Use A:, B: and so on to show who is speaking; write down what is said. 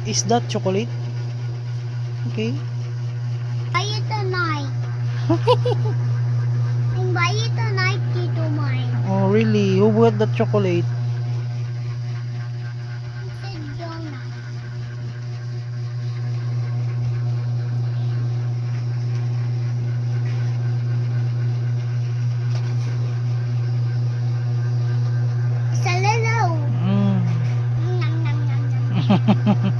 A: Is that chocolate? Okay.
B: Buy it tonight. And buy it tonight, Tito mine.
A: Oh, really? Who bought that chocolate?
B: It's a donut. It's a little.
A: Mm.
B: Nom, nom, nom, nom.